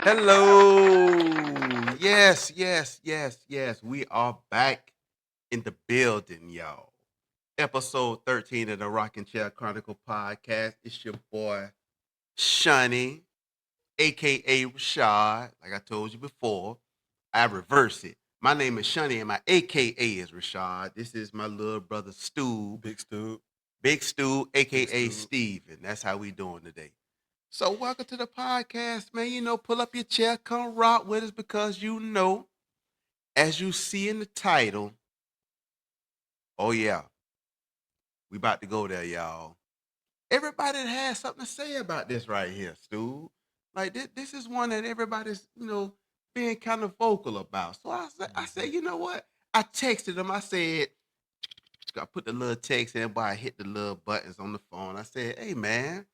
Hello. Yes. We are back in the building, y'all. Episode 13 of the Rockin' Chair Chronicle podcast. It's your boy, Shunny, aka Rashad. Like I told you before, I reverse it. My name is Shunny and my AKA is Rashad. This is my little brother Stube, Big Stube. Big Stu, Big aka Stube. Steven. That's how we doing today. So welcome to the podcast, man. Pull up your chair, come rock with us because as you see in the title, oh yeah, we about to go there, y'all. Everybody that has something to say about this right here, Stu. Like this is one that everybody's, being kind of vocal about. So I said, you know what? I texted them. I said, I put the little text in, but I hit the little buttons on the phone. I said, hey man,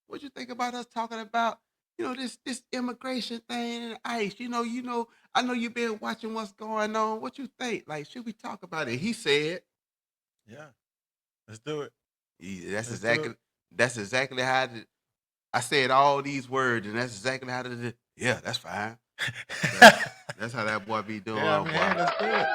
what you think about us talking about, this immigration thing and ICE? I know you've been watching what's going on. What you think? Like, should we talk about it? He said, Yeah, let's do it. That's Let's do exactly it. how I said all these words, and that's exactly how yeah, that's fine. That's how that boy be doing, Yeah, boy. man, let's do it.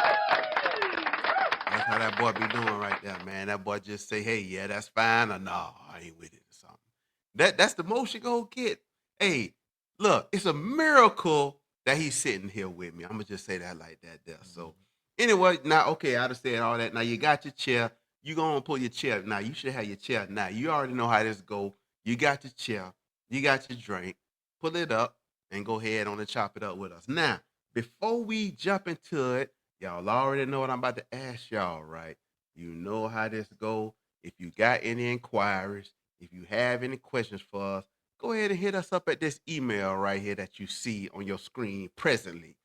That's how that boy be doing right there, man. That boy just say, hey, yeah, that's fine, or no, I ain't with it or something. That's the most you gonna get. Hey, look, it's a miracle that he's sitting here with me. I'm gonna just say that like that there. So anyway, now okay, I just said all that. Now you got your chair. You gonna pull your chair. Now you should have your chair. Now you already know how this go. You got your chair. You got your drink. Pull it up and go ahead on and chop it up with us. Now, before we jump into it, y'all already know what I'm about to ask y'all, right? You know how this go. If you got any inquiries, if you have any questions for us, go ahead and hit us up at this email right here that you see on your screen presently.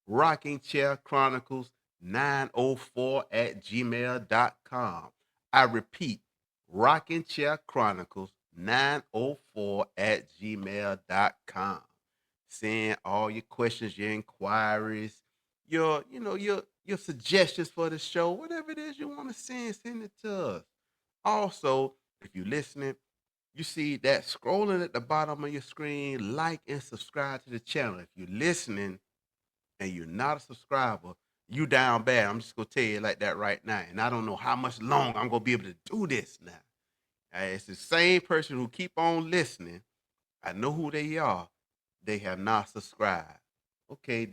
Rocking Chair Chronicles 904 at gmail.com. I repeat, Rocking Chair Chronicles 904 at gmail.com. Send all your questions, your inquiries, your suggestions for the show, whatever it is you want to send it to us. Also, if you're listening, you see that scrolling at the bottom of your screen, like and subscribe to the channel. If you're listening and you're not a subscriber, you down bad. I'm just gonna tell you like that right now. And I don't know how much longer I'm gonna be able to do this now. It's the same person who keep on listening. I know who they are. They have not subscribed. Okay,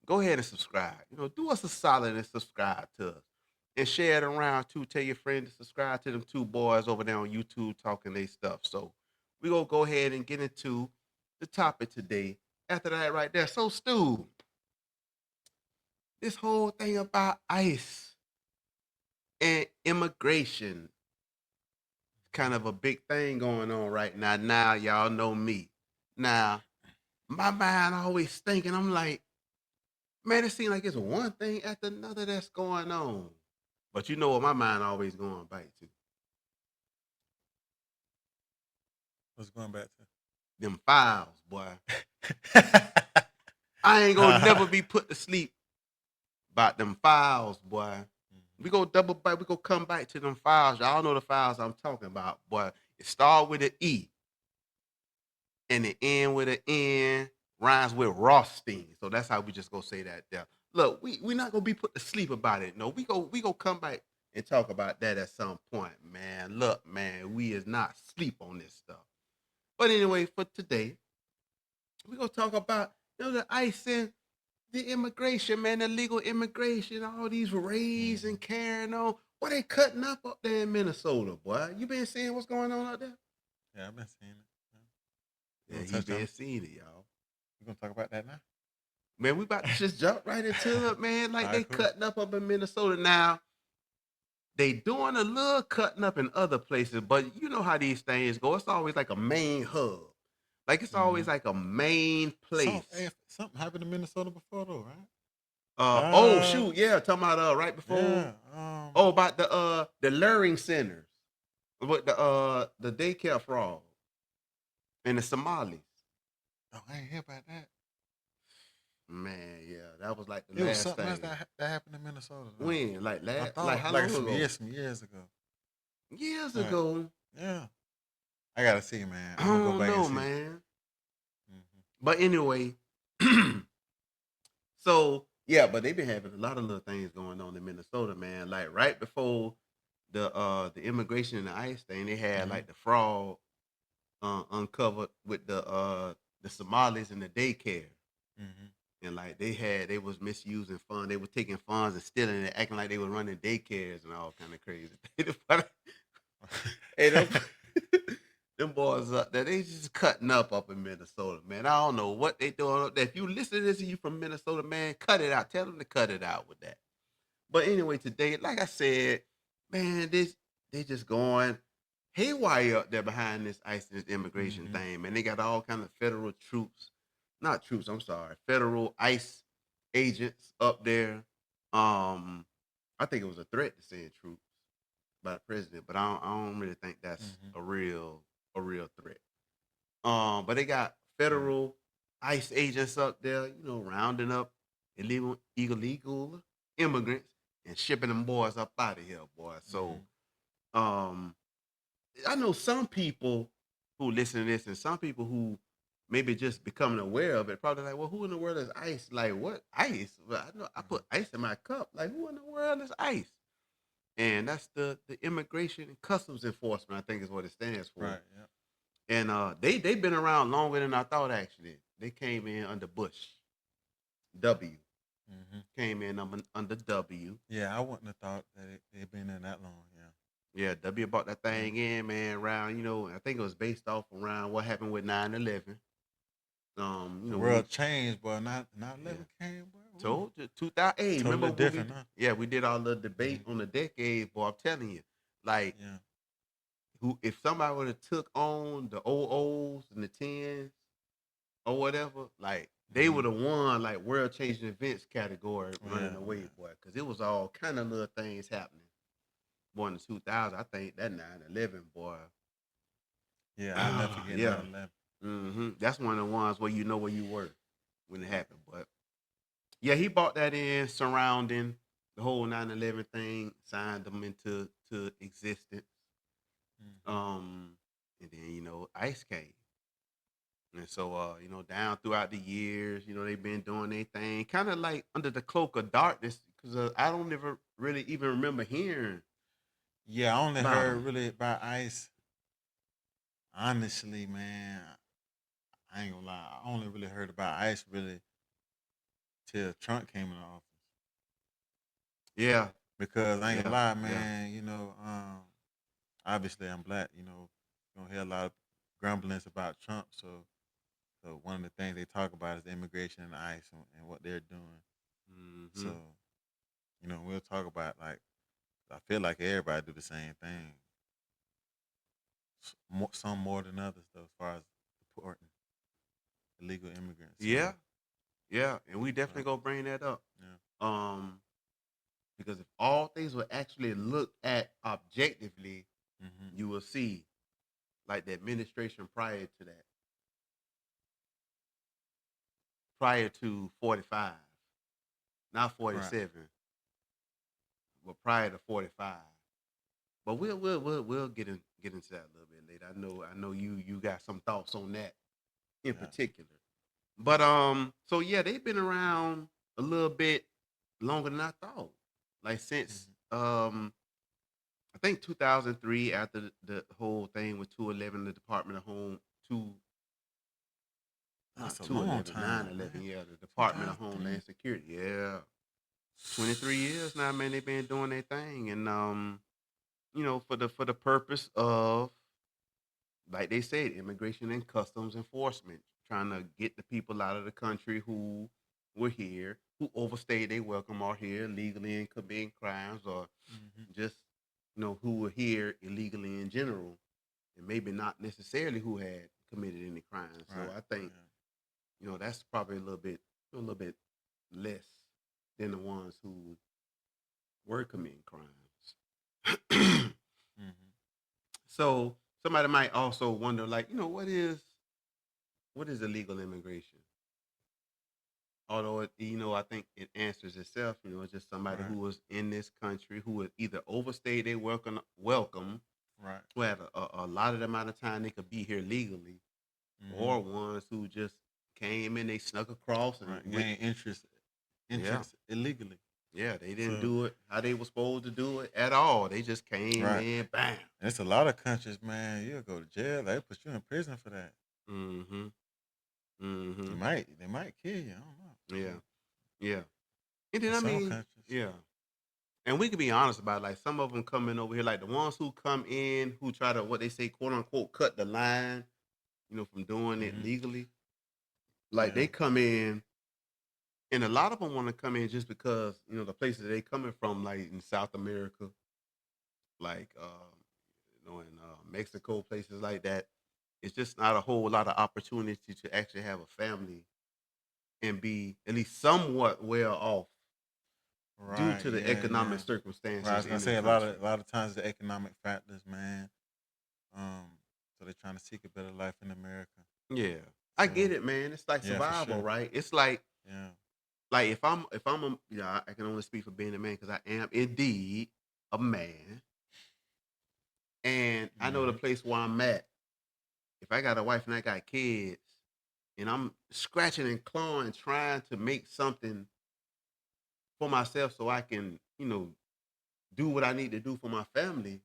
go ahead and subscribe. Do us a solid and subscribe to us. And share it around too. Tell your friend to subscribe to them two boys over there on YouTube talking their stuff. So we gonna go ahead and get into the topic today. After that, right there. So Stu, this whole thing about ICE and immigration, kind of a big thing going on right now. Now y'all know me. Now, my mind always thinking, I'm like, man, it seems like it's one thing after another that's going on. But you know what my mind always going back to? What's going back Them files, boy. to? I ain't gonna never be put to sleep about them files, boy. We go double back, we go come back to them files. Y'all know the files I'm talking about, boy. It start with an E and the end with an N rhymes with Rothstein. So that's how we just go say that there. Look, we not gonna be put to sleep about it. No, we go come back and talk about that at some point, man. Look, man, we is not sleep on this stuff. But anyway, for today, we gonna talk about the ICE and the immigration, man, the legal immigration, all these raids and carrying on. What they cutting up there in Minnesota, boy? You been seeing what's going on out there? Yeah, I've been seeing it. You Yeah, want to he touch on been it? seeing it, y'all. You gonna talk about that now? Man, we about to just jump right into it, man. All Like they right, cool. cutting up in Minnesota now. They doing a little cutting up in other places, but you know how these things go. It's always like a main hub. Like it's always like a main place. Something happened in Minnesota before though, right? Oh shoot, yeah, talking about right before. Yeah. Oh, about the learning centers with the daycare fraud and the Somalis. Oh, I ain't hear about that. Man, yeah, that was like the It was last something else thing. that happened in Minnesota though. When? I Like thought how like long ago? some years ago. Years All right. ago. Yeah. I gotta see, man. I I'm gonna go don't back and know, see. man. Mm-hmm. But anyway, So yeah, but they've been having a lot of little things going on in Minnesota, man. Like right before the immigration and the ICE thing, they had Mhm. like the fraud uncovered with the Somalis and the daycare. Mhm. And like they was misusing funds. They were taking funds and stealing it, acting like they were running daycares and all kind of crazy. Hey, them boys up there, they just cutting up in Minnesota, man. I don't know what they doing up there. If you listen to this and you from Minnesota, man, cut it out. Tell them to cut it out with that. But anyway, today, like I said, man, they just going haywire up there behind this ICE and this immigration Mhm. thing, man. They got all kind of federal troops, not troops, I'm sorry, federal ICE agents up there. Um, I think it was a threat to send troops by the president, but I don't really think that's Mhm. a real threat. But they got Right. federal ICE agents up there, rounding up illegal immigrants and shipping them boys up out of here, boy. So Mhm. um I know some people who listen to this and some people who maybe just becoming aware of it, probably like, well, who in the world is ICE? Like what ice? Well, I know I Mhm. put ice in my cup. Like who in the world is ICE? And that's the Immigration and Customs Enforcement, I think is what it stands for. Right. Yep. And they've been around longer than I thought. Actually, they came in under Bush W. Mhm. Came in under W. Yeah, I wouldn't have thought that it been in that long. Yeah. Yeah, W brought that Yeah. thing in, man. Around, I think it was based off around what happened with 9/11. The When we world changed, boy. Not yeah 11 came, boy. Ooh. told you 2000. Hey, remember Totally when different, huh? we did all the debate Mhm. on the decade, boy. I'm telling you, like Yeah. who if somebody would have took on the OOs and the tens or whatever, like they would Mhm. have won like world changing events category Oh running yeah. Oh away, yeah. boy, because it was all kind of little things happening. Boy, in the 2000, I think that 9/11, boy. Yeah. I never forget Yeah, 9/11. that's one of the ones where you know where you were when it happened. But yeah, he bought that in surrounding the whole 9/11 thing, signed them into existence. Mhm. Um, and then ICE came. And so, down throughout the years, they've been doing their thing, kind of like under the cloak of darkness, because I don't ever really even remember hearing Yeah, I only about heard them. really about Ice. Honestly, man, I ain't gonna lie. I only really heard about Ice really till Trump came in office. Yeah, Because I ain't gonna yeah, lie, yeah. man. Obviously I'm black. You don't hear a lot of grumblings about Trump. So one of the things they talk about is the immigration and ICE and what they're doing. So Hmm. we'll talk about like I feel like everybody do the same thing. Some more than others though, as far as deporting illegal immigrants. So Yeah, yeah, and we uh, definitely gonna bring that up. yeah. Um, because if all things were actually looked at objectively, Hmm. you will see like the administration prior to 45, not Right. 47, but prior to 45. But we'll get into that a little bit later. I know you got some thoughts on that in Yeah. particular. But so yeah, they've been around a little bit longer than I thought. Like since Hmm. I think 2003, after the whole thing with 211, the Department of Home, two That's not a long 211, nine time, eleven, man. yeah, the Department of 2003. Homeland Security, yeah, 23 years now, man. They've been doing their thing, and for the purpose of, like they said, immigration and customs enforcement, trying to get the people out of the country who were here, who overstayed their welcome, are here illegally and committing crimes, or Hmm. just who were here illegally in general, and maybe not necessarily who had committed any crimes. So Right. I think Yeah. that's probably a little bit less than the ones who were committing crimes. Hmm. So somebody might also wonder, like, what is illegal immigration? Although I think it answers itself. It's just somebody Right. who was in this country who would either overstay their welcome, Right. who had a lot of the amount of time they could be here legally, Hmm. or ones who just came in, they snuck across and Right. went, Gain interest yeah, entrance illegally. yeah, they didn't So do it how they were supposed to do it at all. They just came right. in, bam. And it's a lot of countries, man. You'll go to jail. They put you in prison for that. Mm-hmm. They Mm-hmm. might kill you. I don't know. Yeah. Yeah. And then In I some mean, countries. yeah. And we can be honest about it. Like some of them coming over here, like the ones who come in who try to what they say, quote unquote, cut the line, from doing it Mm-hmm. legally. Like Yeah. they come in, and a lot of them want to come in just because the places they coming from, like in South America, like in Mexico, places like that. It's just not a whole lot of opportunity to actually have a family and be at least somewhat well off due Right. to the Yeah. economic Yeah. Right. I circumstances was gonna in the say country. a lot of times the economic factors, man. So they're trying to seek a better life in America. Yeah, I get So it, man. It's like yeah, for survival, sure. right? It's like Yeah. if I'm I can only speak for being a man because I am indeed a man, and I know the Mm-hmm. place where I'm at. If I got a wife and I got kids, and I'm scratching and clawing trying to make something for myself so I can do what I need to do for my family,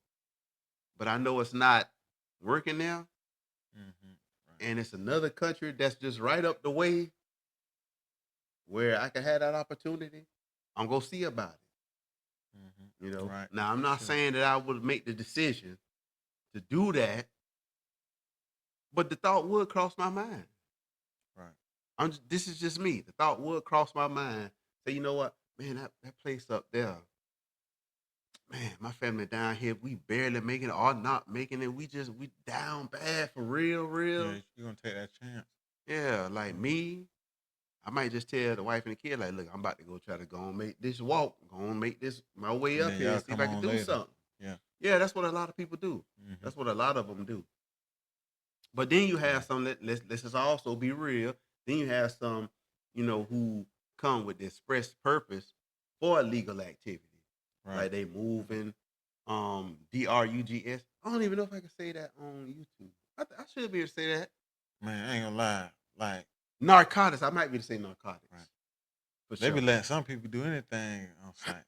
but I know it's not working now, Mm-hmm. Right. and it's another country that's just right up the way where I can have that opportunity. I'm gonna see about it. Mm-hmm. Right. Now I'm For not sure. saying that I would make the decision to do that, but the thought would cross my mind. Right. This is just me. The thought would cross my mind. Say, you know what, man, that place up there, man, my family down here, we barely making it or not making it. We down bad for real, Yeah, real. you're gonna take that chance. Yeah, like So me, I might just tell the wife and the kid, like, look, I'm about to go try to go and make this walk, go and make this my way and up then here y'all and see if come I can on do later. something. Yeah. Yeah, that's what a lot of people do. Mm-hmm. That's what a lot of them do. But then you have Right. some let's just also be real. Then you have some, who come with the express purpose for illegal activity. Right. Like they moving, drugs. I don't even know if I can say that on YouTube. I should be able to say that. Man, I ain't gonna lie. Like, Narcotics. I might be able to say narcotics right. for They be sure. letting some people do anything on site.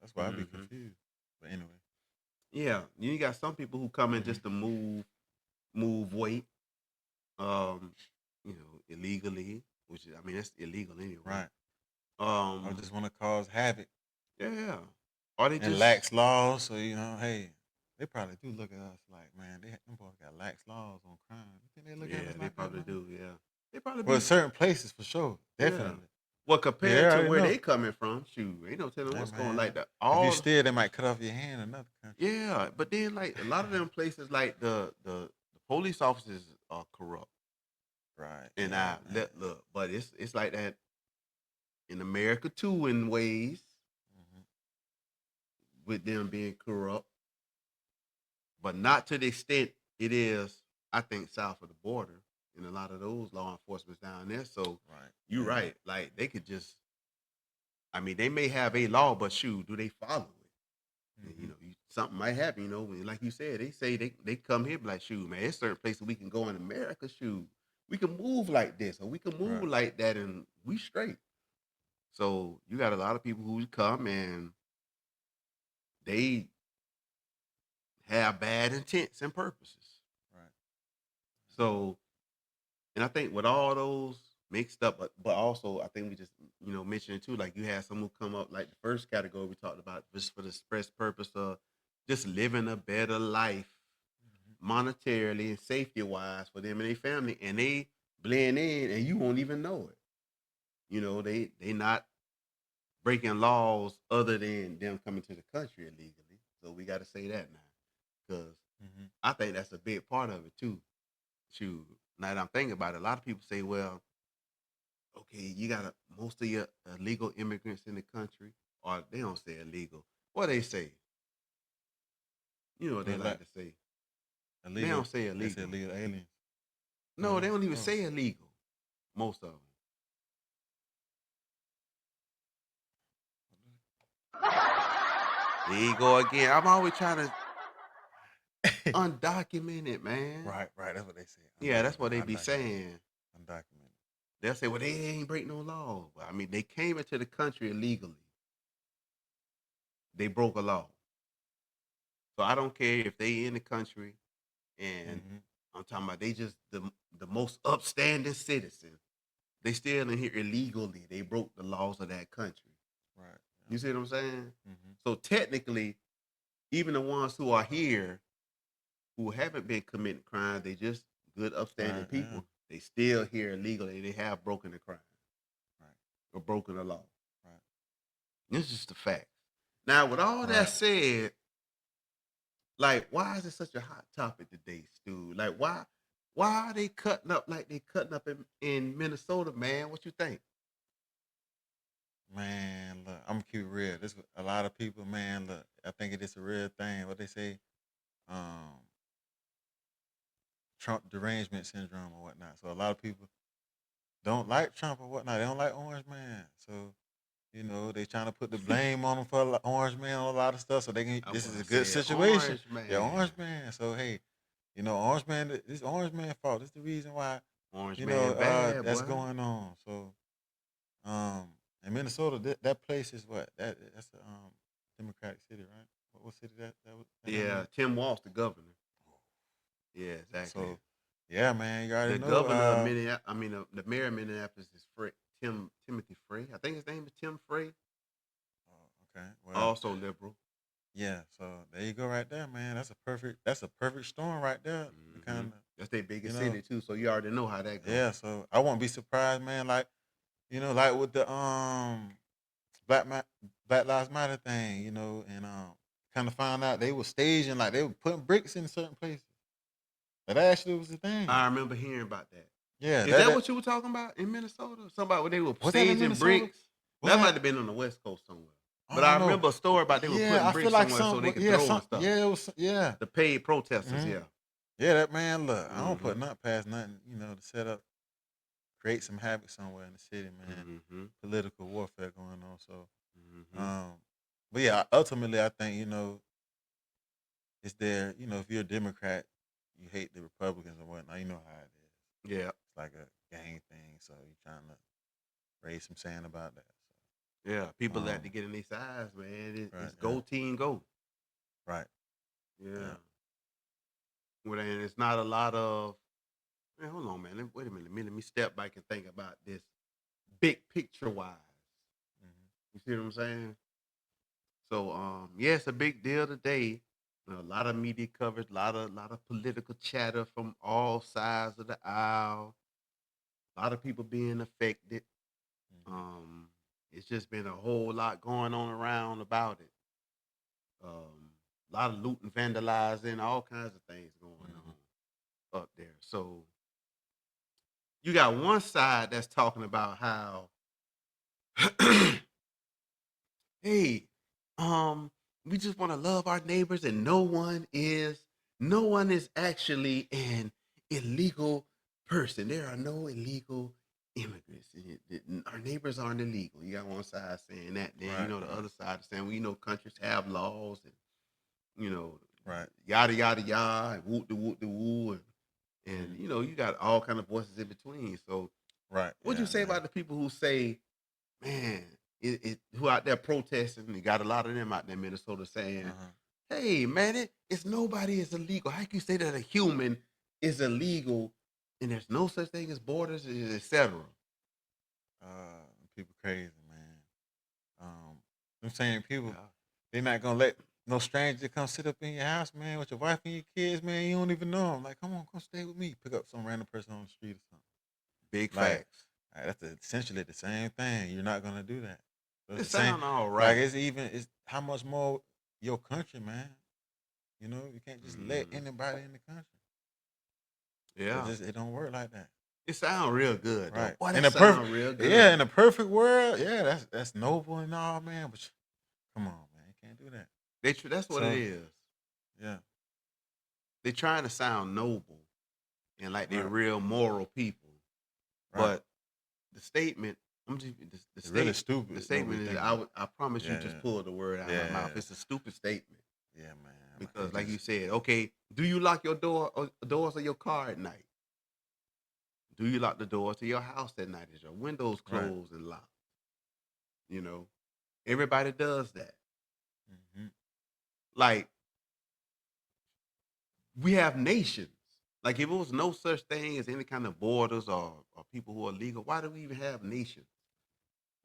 That's why I be Hmm. confused. But anyway. Yeah, you got some people who come in Mm-hmm. just to move weight, um, illegally, which is, I mean, that's illegal anyway. Right. I Um, just want to cause havoc yeah, or they and just lax laws. So hey, they probably do look at us like, man, them boys got lax laws on crime. You think they look at yeah, us they like that, probably man? do. Yeah, they probably Well, be. certain places for sure, Yeah. definitely. Well, Yeah, they compared to already where know. they coming from, shoot, ain't no telling Hey, what's going like man, that. if you All steal, they might cut off your hand in another country. yeah, but then like a lot of them places, like the police officers are corrupt, Right. and Yeah, I man. look, but it's like that in America too, in ways Hmm. with them being corrupt, but not to the extent it is. I think south of the border, and a lot of those law enforcement down there. So Right. you're Yeah. right. Like they could just. I mean, they may have a law, but shoot, do they follow it? And, Hmm. something might happen. Like you said, they say they come here be like, shoot, man, it's certain places we can go in America. Shoot, we can move like this, or we can move Right. like that, and we straight. So you got a lot of people who come and they have bad intents and purposes. Right. So, and I think with all those mixed up, but also I think we just mentioned too, like you had some who come up like the first category we talked about, just for the express purpose of just living a better life Hmm. monetarily and safety wise for them and their family, and they blend in and you won't even know it. They not breaking laws other than them coming to the country illegally. So we got to say that now, because Hmm. I think that's a big part of it too. Shoot, now that I'm thinking about it, a lot of people say, well, okay, you got most of your illegal immigrants in the country, or they don't say illegal. What they say? You know what they Well, like like to say? They illegal. don't say They say illegal. illegal aliens. No, they No. don't even Oh. say illegal. Most of them. There you go again. I'm always trying to undocumented, man. Right. Right. That's what they say. Yeah, that's what Undocumented. they be Undocumented. saying. Undocumented. They'll say, well, they ain't break no law. But, I mean, they came into the country illegally. They broke a law. So I don't care if they in the country and Mm-hmm. I'm talking about they just the most upstanding citizen. They still in here illegally. They broke the laws of that country. Right. You see what I'm saying? Mm-hmm. So technically, even the ones who are here who haven't been committing crimes, they just good upstanding Right. Yeah. people. They still here illegally. They have broken the crime Right. or broken the law. Right. This is just the fact. Now, with all that Right. said, like, why is it such a hot topic today, Stu? Like, why are they cutting up like they cutting up in Minnesota, man? What you think? Man, look, I'm gonna keep it real. This a lot of people, man. Look, I think it is a real thing. What they say, um, Trump derangement syndrome or whatnot. So a lot of people don't like Trump or whatnot. They don't like Orange Man. So they trying to put the blame on him for Orange Man on a lot of stuff. So they can. I This is want a to good say situation. Orange Man. Yeah, Orange Man. So hey, Orange Man. This Orange Man fault. This is the reason why Orange Man bad, that's boy. going on. So in Minnesota, that place is what that's a Democratic city, right? What city that was? Yeah, Tim Walz, the governor. Yeah, exactly. So yeah, man, you already The know. governor of Minneapolis, I mean, the mayor of Minneapolis is Timothy Frey. I think his name is Tim Frey. Okay, well, Also liberal. yeah. So there you go, right there, man. That's a perfect storm right there. Mm-hmm. Kind of, That's their biggest city too. So you already know how that goes. yeah. So I won't be surprised, man. Like like with the Black Ma- Black Lives Matter thing, and kind of found out they were staging, like they were putting bricks in certain places. That actually was the thing. I remember hearing about that. Yeah, Is that what you were talking about in Minnesota? Somebody where they were was that in staging Minnesota? bricks? Was That might that? have been on the West Coast somewhere. I But I don't know. remember a story about they were Yeah, putting I feel bricks like somewhere so they could yeah, throw and stuff. yeah, it was, yeah. The paid protesters, Hmm. yeah. Yeah, that man. Look, I don't Mm-hmm. put nothing past nothing. To set up, create some havoc somewhere in the city, man. Mm-hmm. Political warfare going on. So, Mm-hmm. but yeah, ultimately, I think it's there. If you're a Democrat, you hate the Republicans and whatnot. You know how it is. Yeah. It's like a gang thing. So you're trying to raise some sand about that. Yeah. People So, like to get in their sides, man. right, It's go team go. right, Yeah. yeah. Well, and it's not a lot of man, hold on, man. Wait a minute. Let me step back and think about this big picture wise. Hmm. You see what I'm saying? So yeah, it's a big deal today. A lot of media coverage, a lot of political chatter from all sides of the aisle. A lot of people being affected. Hmm. Um, it's just been a whole lot going on around about it. A lot of looting, vandalizing, all kinds of things going Hmm. on up there. So you got one side that's talking about how hey, we just want to love our neighbors, and no one is actually an illegal person. There are no illegal immigrants. Our neighbors aren't illegal. You got one side saying that, then Right, the right, other side is saying, well, countries have laws, and you know, right. yada yada yada, and whoop the woo, and Hmm. you got all kind of voices in between. So, Right. what'd you Yeah, say man. about the people who say, man, who out there protesting? You got a lot of them out there in Minnesota saying, Uh-huh. "Hey, man, it's nobody is illegal. How can you say that a human is illegal and there's no such thing as borders, etc." People crazy, man. I'm saying people, Yeah. they not gonna let no stranger come sit up in your house, man, with your wife and your kids, man. You don't even know them. Like, come on, come stay with me. Pick up some random person on the street or something. Big Like, facts. that's essentially the same thing. You're not gonna do that. So it's It the same. sound all Like, right. it's how much more your country, man. You can't just let Mhm. anybody in the country. Yeah. It don't work like that. It sound real good though. Right. Boy, In that a perfect, sound real yeah, good. in a perfect world, yeah, that's noble and all, man. But come on, man, you can't do that. That's what it So is. yeah, They trying to sound noble and like they're right, real moral people, right. but the statement. I'm just It's really the stupid what we statement is thinking. I promise you Yeah, just pulled the word out of my yeah, mouth. It's a stupid statement yeah, man. Like, because it like you just said, okay, do you lock your doors of your car at night? Do you lock the door to your house at night? Is your windows Right. closed and locked? You know, everybody does that. Mm-hmm. Like, we have nations. Like, if it was no such thing as any kind of borders or people who are legal, why do we even have nations?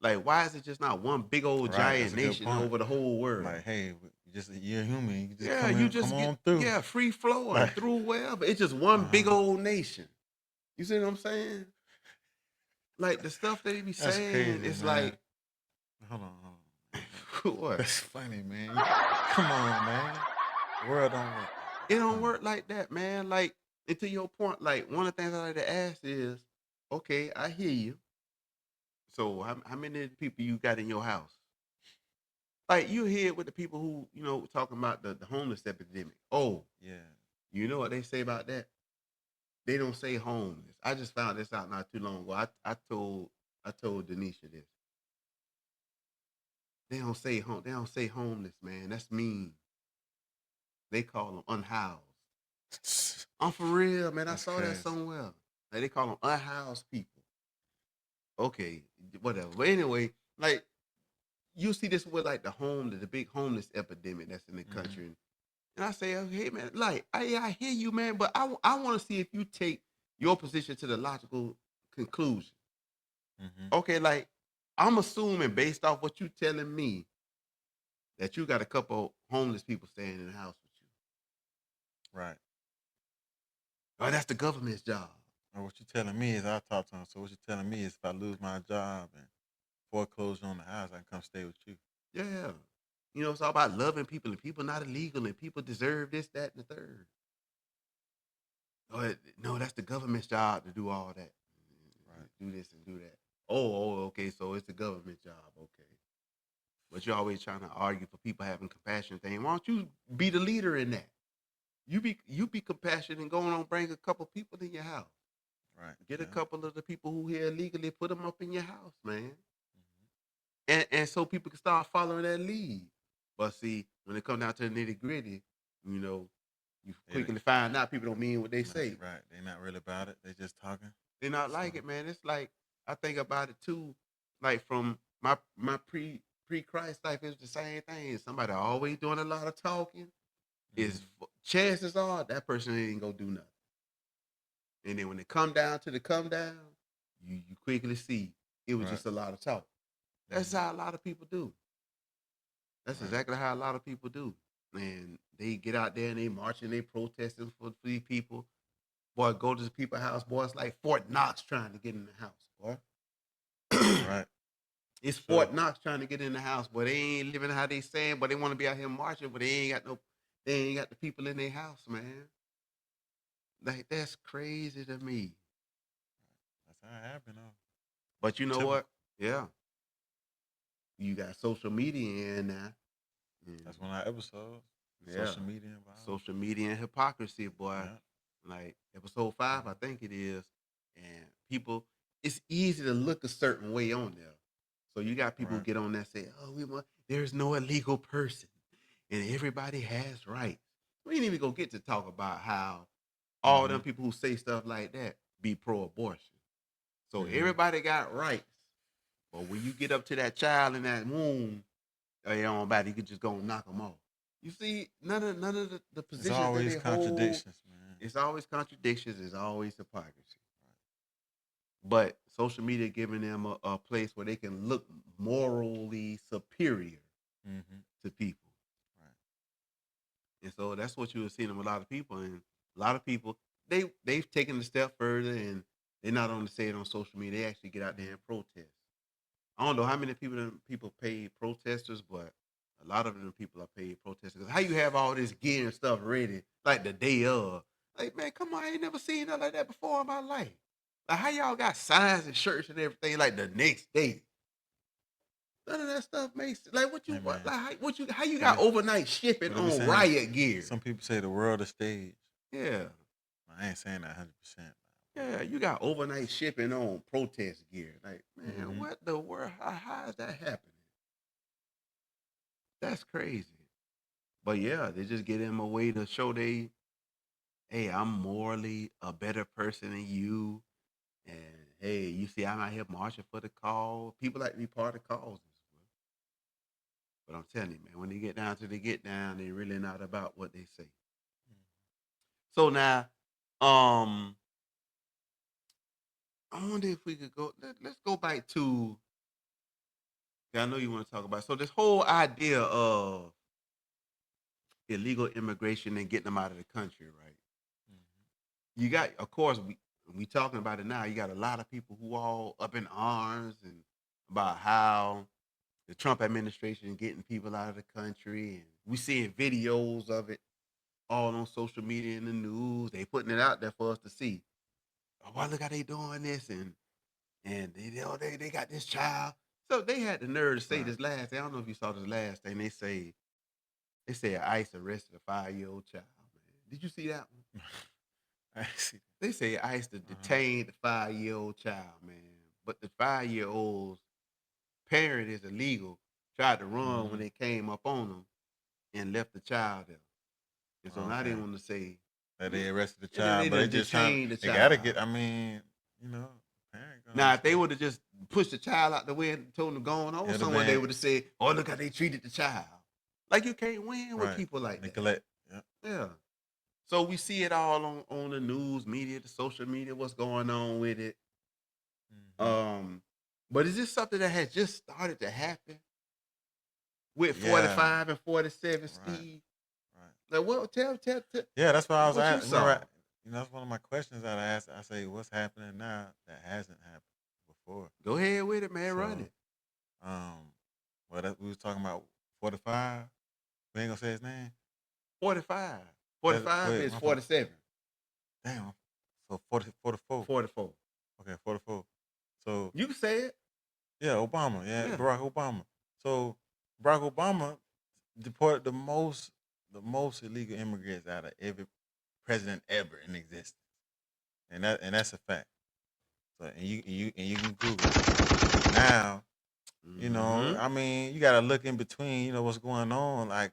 Like, why is it just not one big old Right. That's giant a good nation point. over the whole world? Like, hey, you're human. You just Yeah, come you in, come just get, on through. yeah, free flowing Like, through wherever. It's just one big uh-huh. old nation. You see what I'm saying? Like, the stuff they be That's saying, crazy, it's man. like, Hold on. what? That's funny, man. Come on, man. The world don't work like It that. don't Come on. work like that, man. Like, and to your point, like, one of the things I like to ask is, okay, I hear you. So how many people you got in your house? Like, you hear with the people who, talking about the homeless epidemic. Oh, Yeah. you know what they say about that? They don't say homeless. I just found this out not too long ago. I told Denisha this. They don't say homeless, man. That's mean. They call them unhoused. I'm for real, man. I That's saw that crazy. somewhere. Like, they call them unhoused people. Okay, whatever. But anyway, like, you see this with like the big homeless epidemic that's in the Mm-hmm. country. And I say, okay, man, like, I hear you, man, but I want to see if you take your position to the logical conclusion. Mm-hmm. Okay, like, I'm assuming based off what you telling me that you got a couple homeless people staying in the house with you. Right. Oh, that's the government's job. Or what you're telling me is I talk to him. So what you're telling me is if I lose my job and foreclosure on the house, I can come stay with you. Yeah. It's all about loving people and people not illegal and people deserve this, that, and the third. No, that's the government's job to do all that. Right. Do this and do that. Oh, okay. So it's the government's job. Okay. But you're always trying to argue for people having compassion thing. Why don't you be the leader in that? You be compassionate and go on bring a couple people in your house. Right. Get a Yeah. couple of the people who here illegally, put them up in your house, man. Mm-hmm. And so people can start following that lead. But see, when it comes down to the nitty gritty, you know, you quickly find out people don't mean what they say. Right. They're not really about it. They just talking. They not So. like it, man. It's like I think about it too. Like from my pre Christ life, it's the same thing. Somebody always doing a lot of talking. Is Mm-hmm. chances are that person ain't gonna do nothing. And then when it come down to the come down, you quickly see it was Right. just a lot of talk. That's Mm-hmm. how a lot of people do. That's Right. exactly how a lot of people do. And they get out there and they marching, they protesting for these people. Boy, go to the people's house, boy. It's like Fort Knox trying to get in the house, boy. Right. For It's sure. Fort Knox trying to get in the house, but they ain't living how they saying, but they want to be out here marching, but they ain't got the people in their house, man. Like, that's crazy to me. That's how it happened. Though. But you know what? Typical. Yeah, you got social media in now. And That's one of our episodes. yeah, Social media and violence. social media and hypocrisy, boy. Yeah. Like episode 5, I think it is. And people, it's easy to look a certain way on there. So you got people who Right. get on there and say, "Oh, there's no illegal person, and everybody has rights." We ain't even gonna get to talk about how all Mm-hmm. them people who say stuff like that be pro-abortion. So Mm-hmm. everybody got rights, but when you get up to that child in that womb, you can just go and knock them off. You see, none of the It's positions that always they hold, contradictions, man. it's always contradictions, it's always hypocrisy. But social media giving them a place where they can look morally superior Mm-hmm. to people. Right. And so that's what you were seeing with a lot of people. And a lot of people, they've taken a step further and they're not only say it on social media, they actually get out there and protest. I don't know how many people pay protesters, but a lot of them people are paid protesters. How you have all this gear and stuff ready like the day of? Like, man, come on, I ain't never seen nothing like that before in my life. Like, how y'all got signs and shirts and everything like the next day? None of that stuff makes like what you Hey, what man. like how you What got if overnight shipping what if we on saying riot gear? some people say the world is stage? Yeah, I ain't saying that 100%. yeah, you got overnight shipping on protest gear. Like, man, Mm-hmm. what the world? How is that happening? That's crazy. But yeah, they just get him a way to show hey, I'm morally a better person than you, And hey, you see, I'm out here marching for the cause. People like to be part of causes. But I'm telling you, man, when they get down to the get down, they really not about what they say. So now, um, I wonder if we could go. Let's go back to. I know you want to talk about. So this whole idea of illegal immigration and getting them out of the country, right? You got, of course, we talking about it now. You got a lot of people who all up in arms and about how the Trump administration getting people out of the country, and we seeing videos of it all on social media and the news. They putting it out there for us to see. Oh, well, look how they doing this, and they got this child. So they had the nerve to say Right. this last thing. I don't know if you saw this last thing. They said ICE arrested a 5-year-old child. Man, did you see that one? I see. They say ICE detained the 5-year-old child, man. But the 5-year-old's parent is illegal. Tried to run when they came up on them and left the child there. And so now they Okay. want to say That they arrested the and then child, but they done just trying. detained the They gotta child. get. I mean, parent gonna Now, if they say, would have just pushed the child out the way and told them to go on, It'd have someone they been- would have said, "Oh, look how they treated the child." Like you can't win with right. people like that. Neglect. Yeah. Yeah. So we see it all on the news media, the social media, what's going on with it. But is this something that has just started to happen with Yeah. 45 and 47, Right. Steve? Right. Like, what? Tell. Yeah, that's what I was What you asking. saw? That's one of my questions that I asked. I say, what's happening now that hasn't happened before? Go ahead with it, man. Run So, it. we was talking about 45. We ain't gonna say his name. 45. Go 45 ahead, is my fault. 47. Damn. So 44. 44. Okay, 44. So You can say it. yeah, Obama. Yeah, Yeah. Barack Obama. So Barack Obama deported the most illegal immigrants out of every president ever in existence, and that's a fact. So and you can Google it. Now. Mhm. I mean, you gotta look in between. What's going on. Like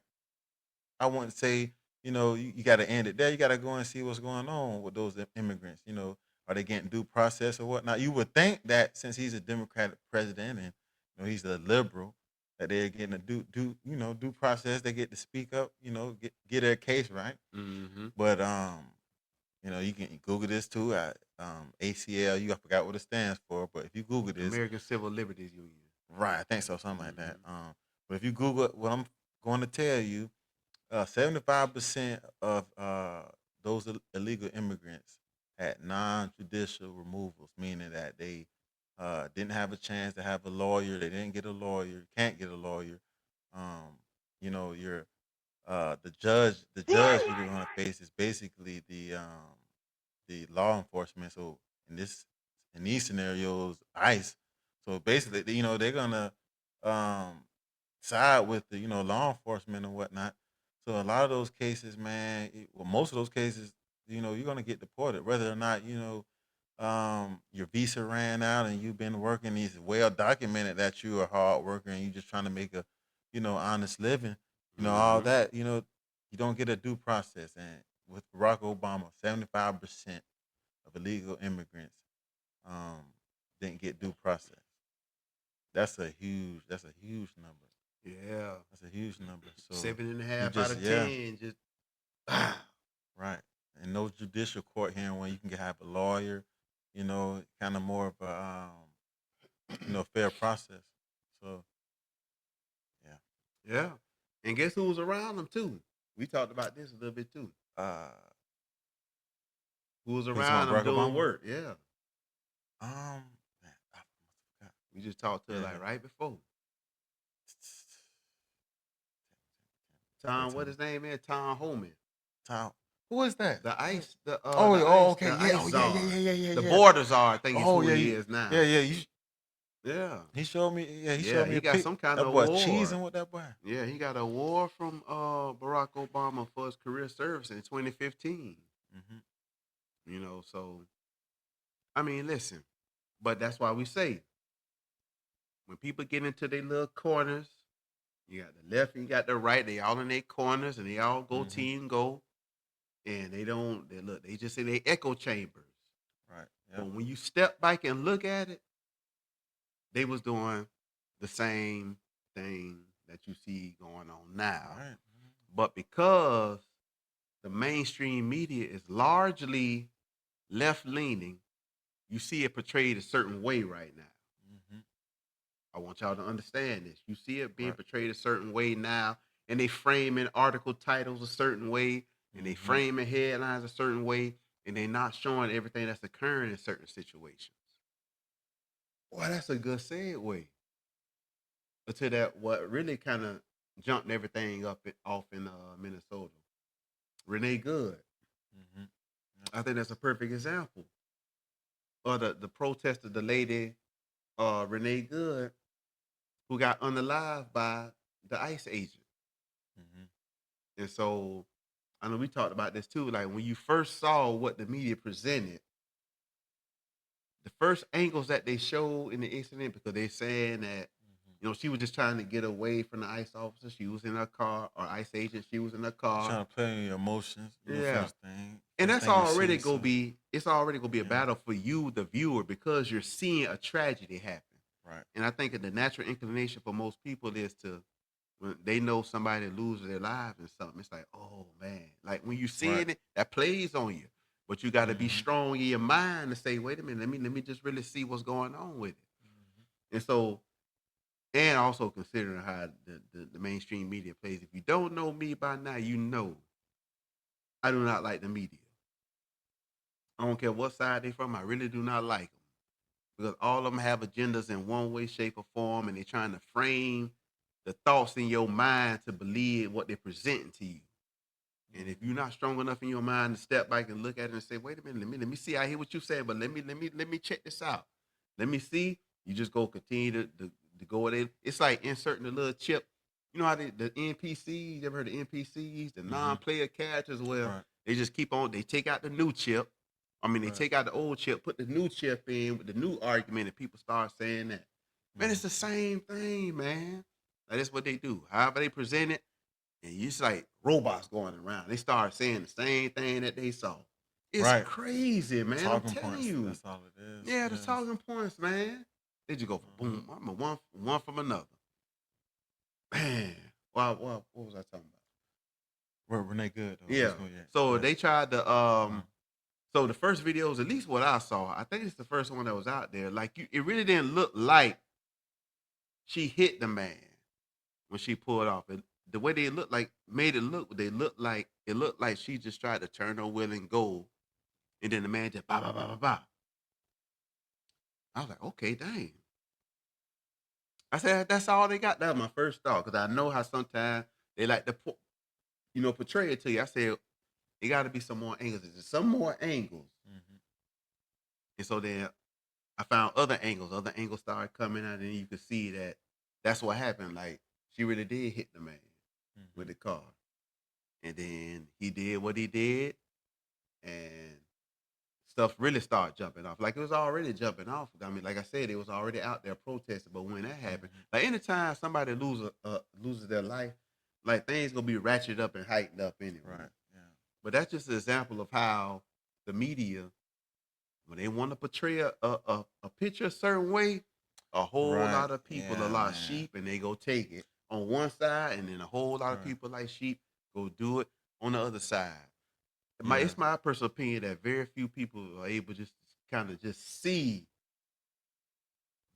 I wouldn't say, you got to end it there. You got to go and see what's going on with those immigrants. Are they getting due process or whatnot? You would think that since he's a Democratic president and he's a liberal, that they're getting a due process. They get to speak up. Get their case right. Mhm. But you can Google this too. ACL. I forgot what it stands for, but if you Google this, American Civil Liberties Union. right, I think so, something like that. But if you Google what I'm going to tell you. 75% of those illegal immigrants had non-judicial removals, meaning that they didn't have a chance to have a lawyer. They didn't get a lawyer. Can't get a lawyer. You're the judge. The judge you're going to face is basically the law enforcement. So in these scenarios, ICE. So basically, they're gonna um, side with the law enforcement and whatnot. So a lot of those cases, man, most of those cases, you're gonna get deported, whether or not your visa ran out and you've been working. It's well documented that you're a hard worker and you're just trying to make a honest living. All that. You don't get a due process. And with Barack Obama, 75% of illegal immigrants um, didn't get due process. That's a huge number. Yeah. That's a huge number. So 7.5 out of 10. Just right. And no judicial court hearing when you can have a lawyer, kind of more of a fair process. So yeah. yeah. And guess who was around them too? We talked about this a little bit too. Who was talking around about them Barack doing Obama? work? Yeah. Man, I forgot. We just talked to her like Yeah. right before. Tom, what his name is? Tom Homan. Tom. Who is that? The ICE, the okay, the yeah, ICE yeah, czar. yeah. The border czar, I think is Oh who yeah, he is now. yeah. Yeah. He showed me. Yeah, he Yeah, showed me. he a got pic. some kind that of boy award. cheesing with that boy. Yeah, he got an award from Barack Obama for his career service in 2015. So I mean, listen, but that's why we say when people get into their little corners, you got the left and you got the right, they all in their corners and they all go team go. And they don't, they just in their echo chambers. Right. But Yep. when you step back and look at it, they was doing the same thing that you see going on now. Right. But because the mainstream media is largely left leaning, you see it portrayed a certain way right now. Mm-hmm. I want y'all to understand this. You see it being Right. portrayed a certain way now, and they framing article titles a certain way, and they Mm-hmm. framing headlines a certain way, and they not showing everything that's occurring in certain situations. Well, that's a good segue to that. What really kind of jumped everything off in Minnesota. Renee Good. Mm-hmm. Yep. I think that's a perfect example. Or the protester, the lady Renee Good, who got unalived by the ICE agent. Mm-hmm. And so I know we talked about this too. Like when you first saw what the media presented, the first angles that they showed in the incident, because they're saying that, Mm-hmm. she was just trying to get away from the ICE officer. She was in her car, or ICE agent, she was in her You're car. trying to play on your emotions. Yeah. And First that's thing you see. already So gonna be it's already gonna be a yeah. battle for you, the viewer, because you're seeing a tragedy happen. Right. And I think that the natural inclination for most people is to, when they know somebody loses their lives and something, it's like, oh man. Like when you Right. seeing it, that plays on you. But you gotta be Mm-hmm. strong in your mind to say, wait a minute, let me just really see what's going on with it. Mm-hmm. And so, and also considering how the mainstream media plays. If you don't know me by now, you know I do not like the media. I don't care what side they from, I really do not like them. Because all of them have agendas in one way, shape, or form, and they're trying to frame the thoughts in your mind to believe what they're presenting to you. And if Mm-hmm. you're not strong enough in your mind to step back and look at it and say, "Wait a minute, let me see. I hear what you're saying, but let me check this out. Let me see." You just go continue to go with it. It's like inserting the little chip. You know how the NPCs? You ever heard of NPCs, the Mm-hmm. non-player characters? Well, Right. they just keep on. They take out the new chip. I mean, they Right. take out the old chip, put the new chip in with the new argument, and people start saying that. Man, Mm-hmm. it's the same thing, man. Like, that's what they do. However they present it, and you just like robots going around. They start saying the same thing that they saw. It's Right. crazy, man. I'm Talking telling points. you. That's all it is. Yeah, the Yes. talking points, man. They just go for Mm-hmm. boom. I'm a one from another. Man. What was I talking about? Renee Good though. Yeah. That's what. Yeah. So Yes. they tried to Uh-huh. so the first videos, at least what I saw, I think it's the first one that was out there. Like it really didn't look like she hit the man when she pulled off. The way they looked like made it look, it looked like she just tried to turn her wheel and go. And then the man just ba ba ba ba ba. I was like, okay, dang. I said that's all they got. That was my first thought because I know how sometimes they like to portray it to you. I said it got to be some more angles. There's some more angles, Mm-hmm. and so then I found other angles. Other angles started coming out, and you could see that that's what happened. Like she really did hit the man with Mm-hmm. the car, and then he did what he did, and stuff really started jumping off. Like it was already jumping off. I mean, like I said, it was already out there protesting. But when that happened, Mm-hmm. like anytime somebody loses their life, like things gonna be ratcheted up and heightened up anyway. Right. Yeah. But that's just an example of how the media, when they want to portray a picture a certain way, a whole Right. lot of people are Yeah, like man. sheep and they go take it on one side, and then a whole lot of Right. people like sheep go do it on the other side. Yeah. It's my personal opinion that very few people are able just to kind of just see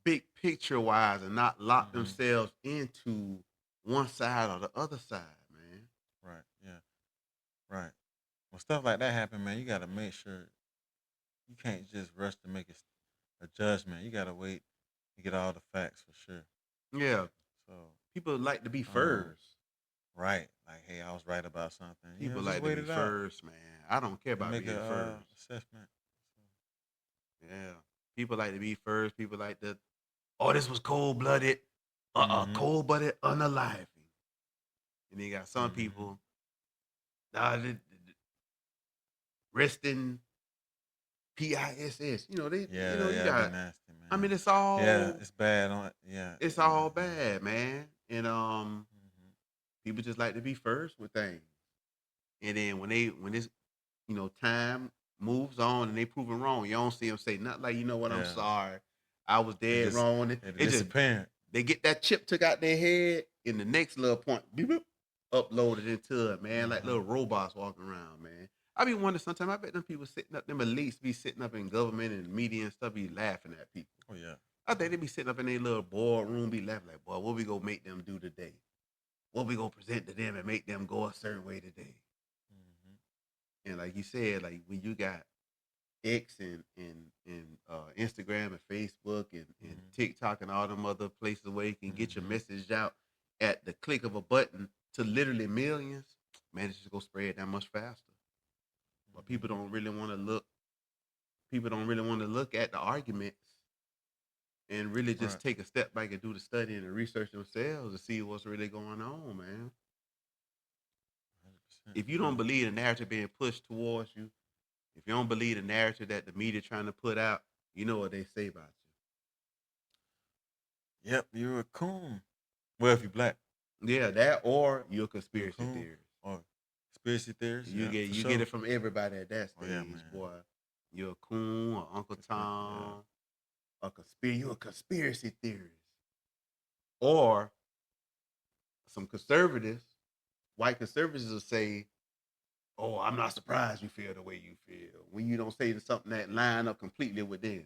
big picture wise and not lock Mm-hmm. themselves into one side or the other side, man. Right. Yeah. Right. When stuff like that happen, man, you gotta make sure you can't just rush to make a judgment. You gotta wait to get all the facts for sure. Yeah, So, people like to be um, first. right, like, hey, I was right about something. People Just like to wait be it out first, man. I don't care and about make being a first. assessment. Yeah, people like to be first. People like to, oh, this was cold blooded, Mm-hmm. cold blooded, unaliving. And then you got some Mm-hmm. people, nah, resting PISS. Yeah, You yeah, it'd be got. nasty, I man. mean, Yeah, it's bad on. Yeah, it's in my all opinion. bad, man. And Mm-hmm. people just like to be first with things. And then when it's time, moves on and they proven wrong. You don't see them say nothing like, you know what, I'm Yeah. sorry. I was They dead just wrong. they It just disappearing. they get that chip took out their head in the next little point, beep, beep, uploaded into it, man, like little robots walking around, man. I be wondering sometimes, I bet them people sitting up, them elites be sitting up in government and media and stuff, be laughing at people. Oh yeah. I think they be sitting up in their little boardroom, be laughing like, boy, what we gonna make them do today? What we gonna present to them and make them go a certain way today? Mm-hmm. And like you said, like when you got X and Instagram and Facebook and TikTok and all them other places where you can get your message out at the click of a button to literally millions, man, it's just gonna spread that much faster. But people don't really want to look. People don't really want to look at the arguments and really just Right. take a step back and do the study and the research themselves to see what's really going on, man. 100%. If you don't believe the narrative being pushed towards you, if you don't believe the narrative that the media trying to put out, you know what they say about Yep, you're a coon. Well, if you're black, you. Yeah, that or you're a you're a conspiracy coon theorist. or conspiracy theories. You Yeah, get for you get sure. it from everybody at that Oh yeah, stage, man. boy. You're a coon or Uncle Yeah. Tom, you a conspiracy theorist. Or some conservatives, white conservatives will say, oh, I'm not surprised you feel the way you feel when you don't say something that line up completely with them.